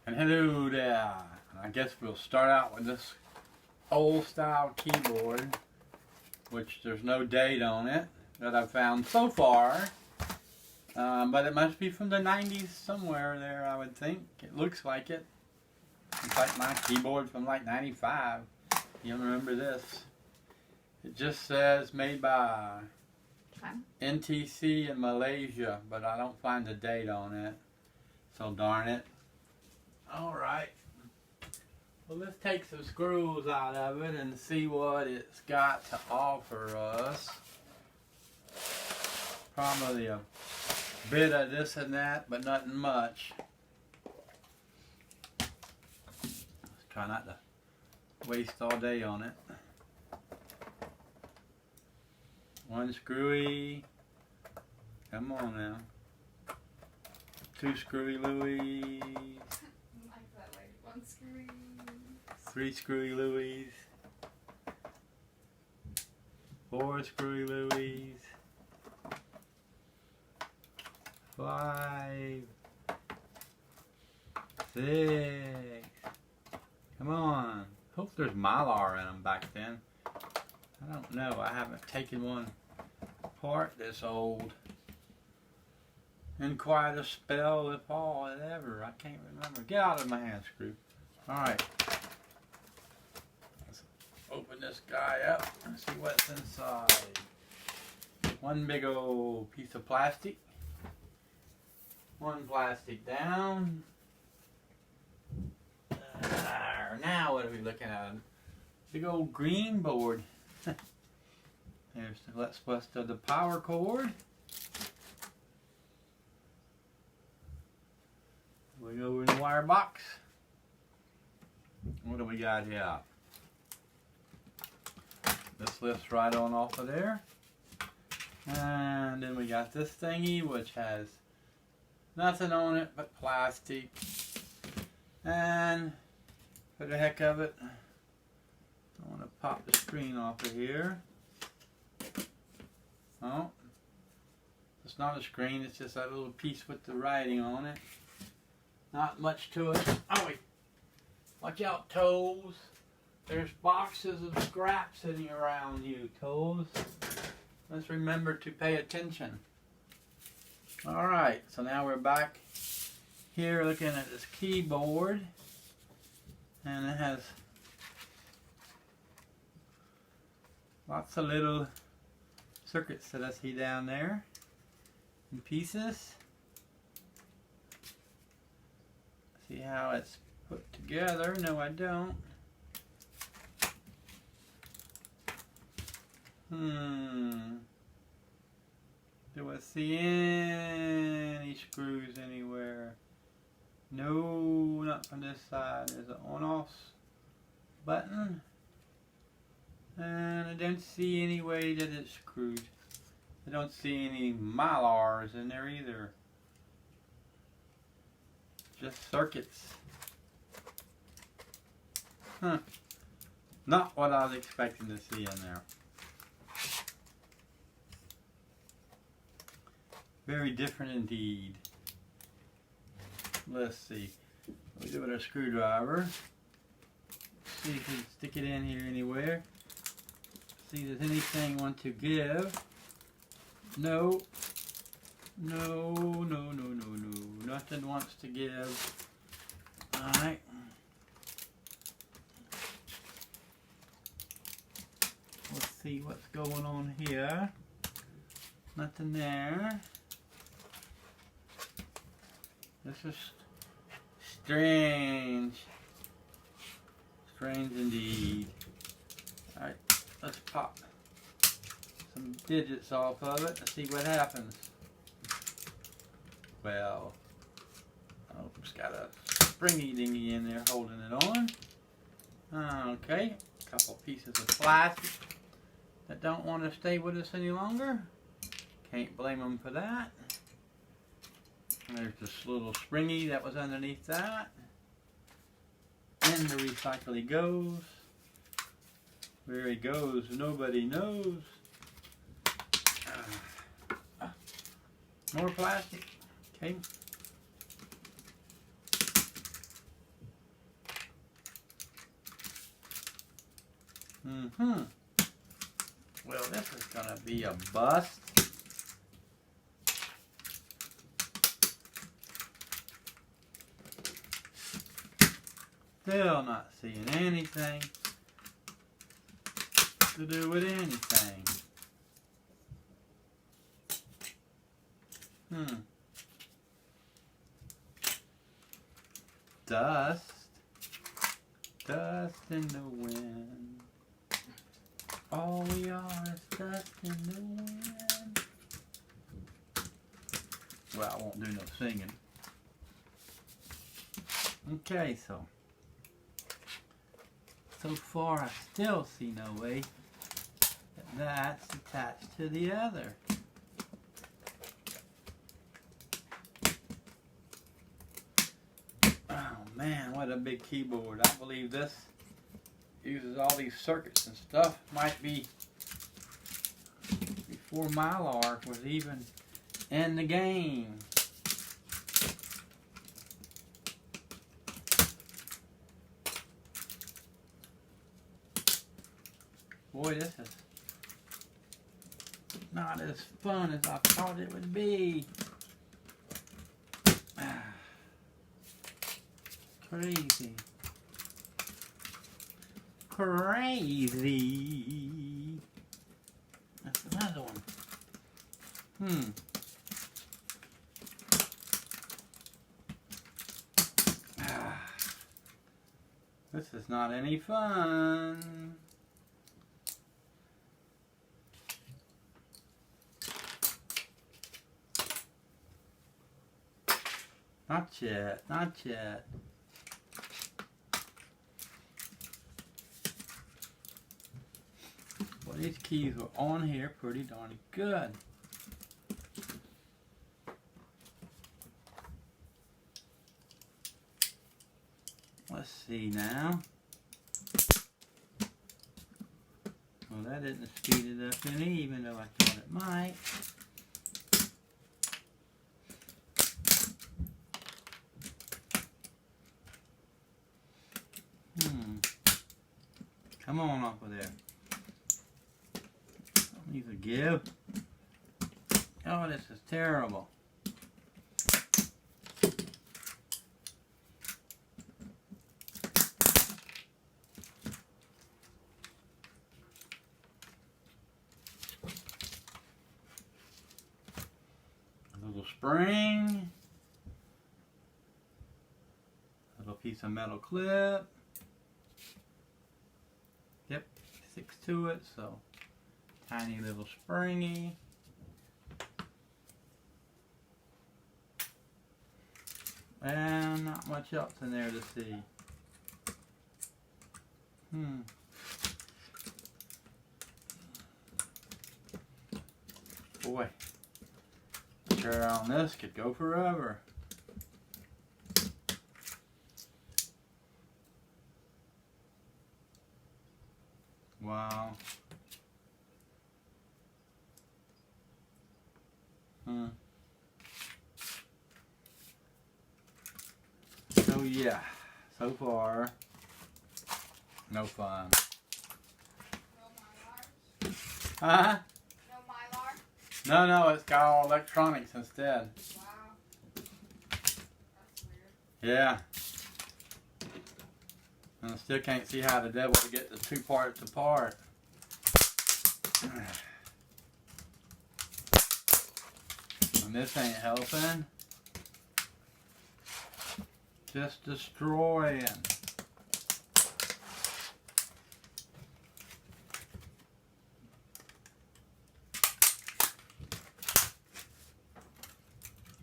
And hello there. I guess we'll start out with this old style keyboard, which there's no date on it that I've found so far. But it must be from the 90s somewhere there, I would think. It looks like it. It's like my keyboard from like 95. You'll remember this. It just says made by NTC in Malaysia, but I don't find the date on it. So darn it. Alright. Well, let's take some screws out of it and see what it's got to offer us. Probably a bit of this and that, but nothing much. Let's try not to waste all day on it. One screwy. Come on now. Two screwy Louis. Like that, like one screwy. Three screwy Louis. Four screwy Louis. 5. 6. Come on. Hope there's Mylar in them back then. I don't know. I haven't taken one apart this old in quite a spell, if all ever. I can't remember. Get out of my hand, screw. Alright. Let's open this guy up and see what's inside. One big old piece of plastic. One plastic down. Now what are we looking at? Big old green board. There's the let's bust of the power cord. We go in the wire box. What do we got here? This lifts right on off of there. And then we got this thingy which has nothing on it but plastic. And for the heck of it, I want to pop the screen off of here. Oh, it's not a screen, it's just that little piece with the writing on it. Not much to it. Oh wait, watch out, toes. There's boxes of scrap sitting around you, toes. Let's remember to pay attention. Alright, so now we're back here looking at this keyboard. And it has lots of little circuits that I see down there in pieces. See how it's put together? No, I don't. Do I see any screws anywhere? No, not from this side. There's an on-off button. And I don't see any way that it's screwed. I don't see any Mylars in there either. Just circuits. Huh. Not what I was expecting to see in there. Very different indeed. Let's see. We'll give it a screwdriver. See if we can stick it in here anywhere. See if there's anything I want to give. No. No, no, no, no, no. Nothing wants to give. Alright. Let's see what's going on here. Nothing there. This is strange. Strange indeed. Alright, let's pop some digits off of it and see what happens. Well, oh, it's got a springy dingy in there holding it on. Okay, a couple pieces of plastic that don't want to stay with us any longer. Can't blame them for that. There's this little springy that was underneath that. And the recycle he goes. Where he goes, nobody knows. More plastic. Okay. Mm-hmm. Well, this is gonna be a bust. Still not seeing anything to do with anything. Dust. Dust in the wind. All we are is dust in the wind. Well, I won't do no singing. Okay, so far I still see no way that that's attached to the other. Oh man, what a big keyboard. I believe this uses all these circuits and stuff. Might be before Mylar was even in the game. Boy, this is not as fun as I thought it would be. Crazy. Crazy. That's another one. This is not any fun. Not yet, not yet. Well, these keys are on here pretty darn good. Let's see now. Well, that didn't speed it up any, even though I thought it might. Come on off of there. These will give. Oh, this is terrible. A little spring. A little piece of metal clip. Yep, sticks to it, so tiny little springy. And not much else in there to see. Boy, the chair on this could go forever. Wow. So yeah, so far, no fun. No Mylars? Huh? No Mylar? No, it's got all electronics instead. Wow. That's weird. Yeah. And I still can't see how the devil to get the two parts apart. And this ain't helping. Just destroying.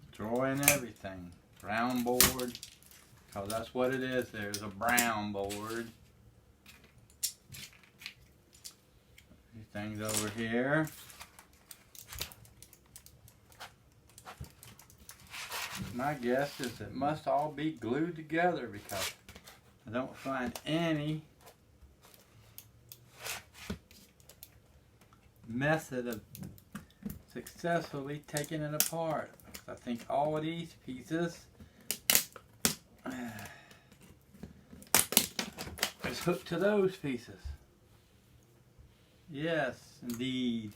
Destroying everything. Brown board. Because that's what it is. There's a brown board. These things over here. My guess is it must all be glued together because I don't find any method of successfully taking it apart. I think all of these pieces is hooked to those pieces. Yes, indeed.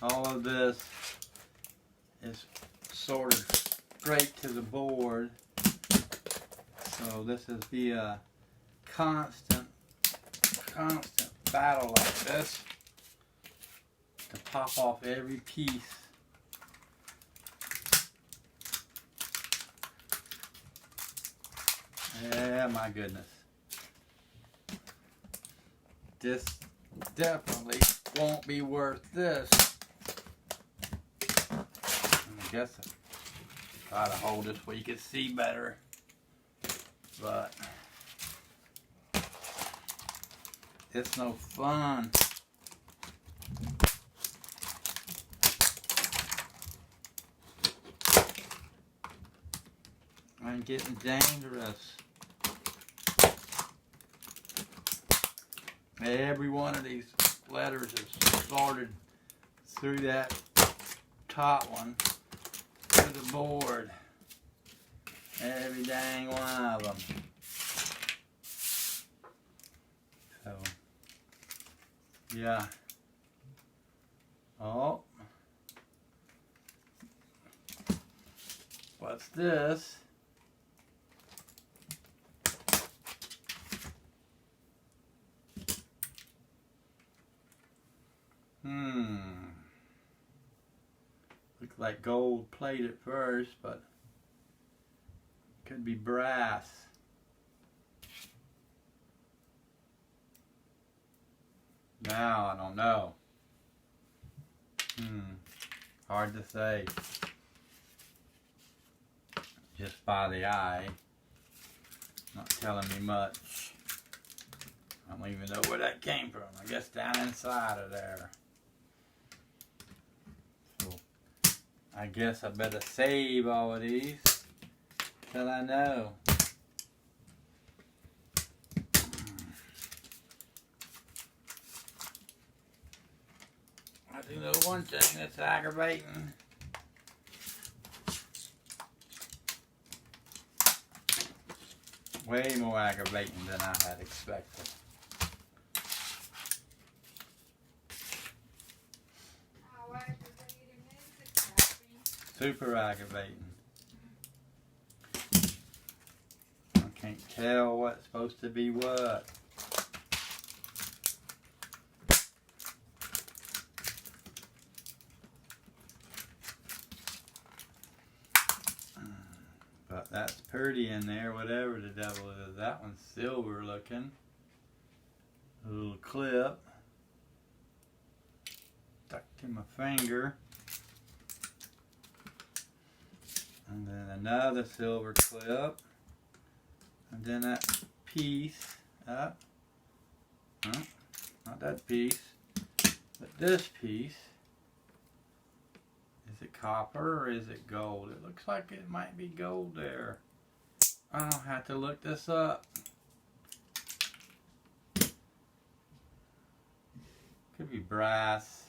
All of this is sorted straight to the board. So this is via constant battle like this to pop off every piece. Yeah, my goodness. This definitely won't be worth this. I guess I try to hold this where you can see better. But it's no fun. I'm getting dangerous. Every one of these letters is sorted through that top one to the board. Every dang one of them. So, yeah. Oh. What's this? Looks like gold plate at first, but could be brass. Now I don't know. Hard to say. Just by the eye. Not telling me much. I don't even know where that came from. I guess down inside of there. So I guess I better save all of these till I know. I do know one thing that's aggravating. Way more aggravating than I had expected. Super aggravating. I can't tell what's supposed to be what. But that's pretty in there, whatever the devil it is. That one's silver looking. A little clip. Stuck to my finger. And then another silver clip. And then that piece up. Not that piece. But this piece. Is it copper or is it gold? It looks like it might be gold there. I'll have to look this up. Could be brass.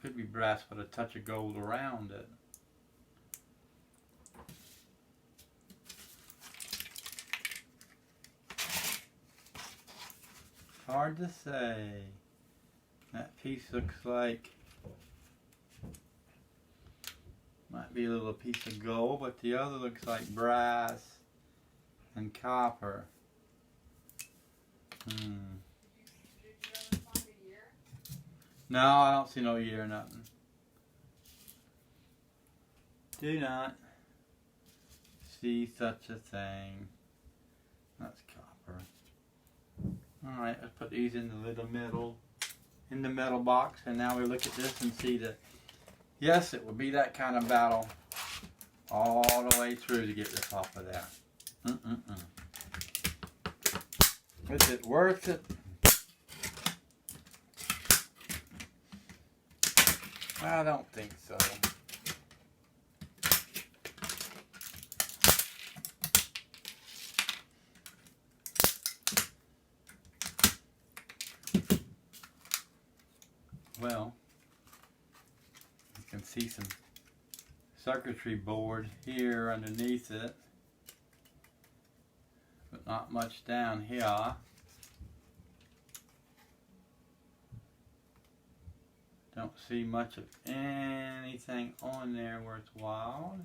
Could be brass with a touch of gold around it. Hard to say. That piece looks like might be a little piece of gold, but the other looks like brass and copper. Did you ever find a year? No, I don't see no year or nothing. Do not see such a thing. That's copper. Alright, let's put these in the little metal box, and now we look at this and see that yes, it would be that kind of battle all the way through to get this off of there. Is it worth it? I don't think so. Well, you can see some circuitry board here underneath it, but not much down here. Don't see much of anything on there worthwhile.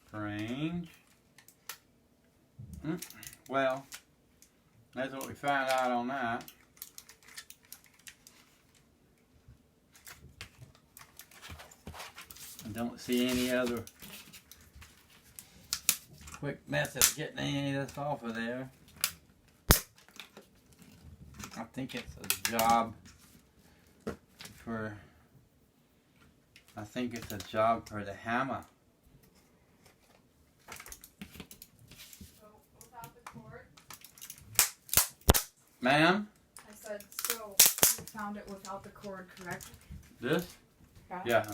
Strange. Well, that's what we found out on that. I don't see any other quick method of getting any of this off of there. I think it's a job for the hammer. So, without the cord? Ma'am? I said, so, you found it without the cord, correct? This? Yeah.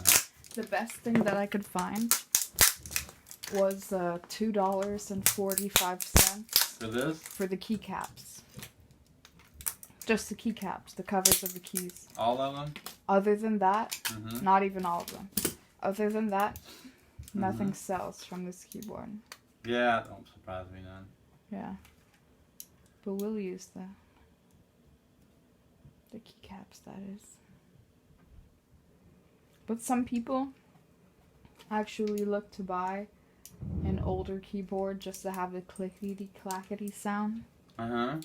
The best thing that I could find was $2.45 For this? for the keycaps. Just the keycaps, the covers of the keys. All of them? Other than that, Mm-hmm. not even all of them. Other than that, nothing sells from this keyboard. Yeah, don't surprise me none. Yeah. But we'll use the keycaps, that is. But some people actually look to buy an older keyboard just to have the clickety-clackety sound. Uh-huh.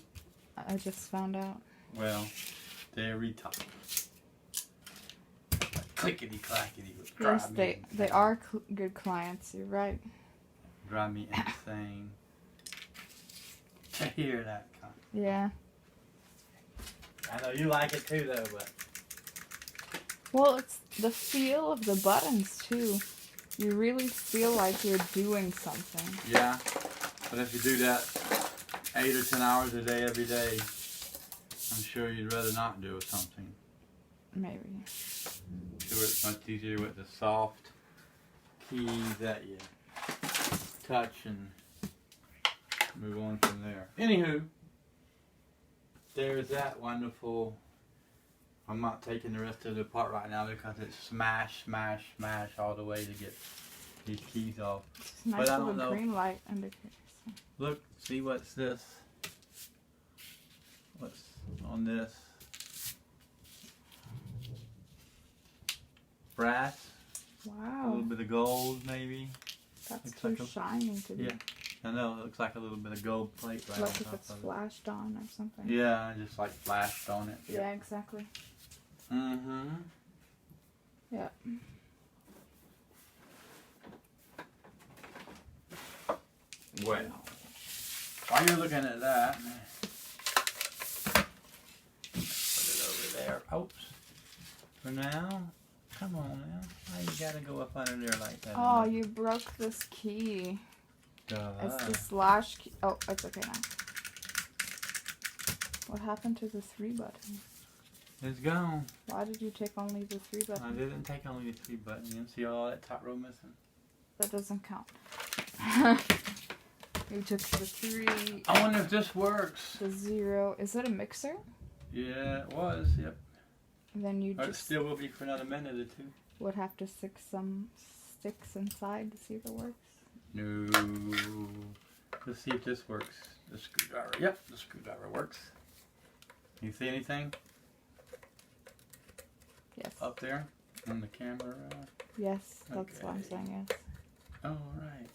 I just found out. Well, they're retarded. Clickety-clackety would drive Yes, me they are good clients, you're right. Drive me insane to hear that kind. Yeah. I know you like it too, though, but... Well, it's the feel of the buttons, too. You really feel like you're doing something. Yeah, but if you do that 8 or 10 hours a day, every day, I'm sure you'd rather not do something. Maybe. Sure, it's much easier with the soft keys that you touch and move on from there. Anywho, there's that wonderful... I'm not taking the rest of it apart right now because it's smash, smash, smash all the way to get these keys off. It's nice But I little don't know. green light indicator. Look, see what's this? What's on this? Brass? A Wow. little bit of gold, maybe? That's looks too like a- shiny to be. Yeah. I know, it looks like a little bit of gold plate right on Like if top it's of it. flashed on or something. Yeah, just like flashed on it. Yeah, exactly. Mm-hmm. Yeah. Well, while you're looking at that, put it over there. Oops. For now, come on now. Why you gotta go up under there like that? Oh, you broke this key. Duh. It's the slash key. Oh, it's okay now. What happened to the 3 button? It's gone. Why did you take only the 3 I button? didn't take only the 3 buttons. You see all that top row missing? That doesn't count. You took the 3, I wonder if this works. the 0. Is it a mixer? Yeah, it was. Yep. And then you Or it just still will be for another minute or two. would have to stick some sticks inside to see if it works. No. Let's see if this works. The screwdriver. Yep, the screwdriver works. You see anything Yes. up there on the camera? Yes, that's what I'm Okay. saying, yes. All right.